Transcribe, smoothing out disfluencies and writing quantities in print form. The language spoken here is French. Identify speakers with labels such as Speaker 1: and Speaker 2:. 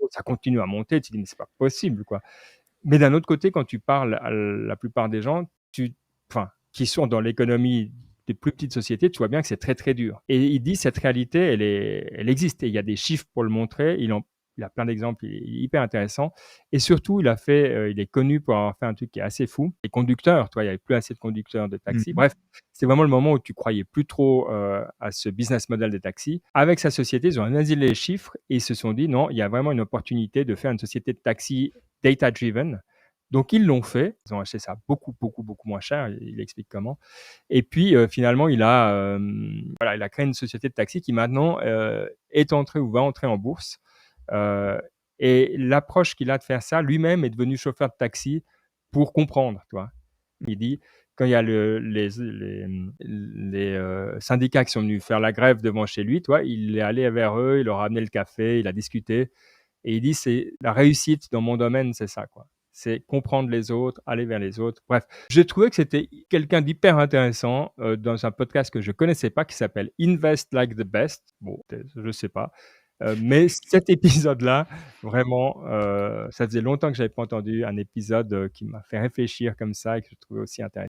Speaker 1: ça continue à monter, tu te dis: «Mais c'est pas possible, quoi». Mais d'un autre côté, quand tu parles à la plupart des gens, qui sont dans l'économie des plus petites sociétés, tu vois bien que c'est très, très dur. Et il dit cette réalité, elle existe et il y a des chiffres pour le montrer. Il a plein d'exemples, il est hyper intéressant et surtout il est connu pour avoir fait un truc qui est assez fou. Les conducteurs, tu vois, il y avait plus assez de conducteurs de taxi.
Speaker 2: Mmh.
Speaker 1: Bref, c'est vraiment le moment où tu croyais plus trop, à ce business model des taxis. Avec sa société, ils ont analysé les chiffres et ils se sont dit: «Non, il y a vraiment une opportunité de faire une société de taxi data driven». Donc ils l'ont fait, ils ont acheté ça beaucoup, beaucoup, beaucoup moins cher, il explique comment. Et puis finalement, voilà, il a créé une société de taxi qui maintenant est entrée ou va entrer en bourse. Euh, et l'approche qu'il a de faire ça, lui-même est devenu chauffeur de taxi pour comprendre, tu vois. Il dit, quand il y a les syndicats qui sont venus faire la grève devant chez lui, tu vois, il est allé vers eux, il leur a amené le café, il a discuté. Et il dit, c'est la réussite dans mon domaine, c'est ça, quoi. C'est comprendre les autres, aller vers les autres. Bref, j'ai trouvé que c'était quelqu'un d'hyper intéressant dans un podcast que je connaissais pas qui s'appelle Invest Like the Best. Bon, je sais pas. Mais cet épisode-là, vraiment, ça faisait longtemps que j'avais pas entendu un épisode qui m'a fait réfléchir comme ça et que je trouvais aussi intéressant.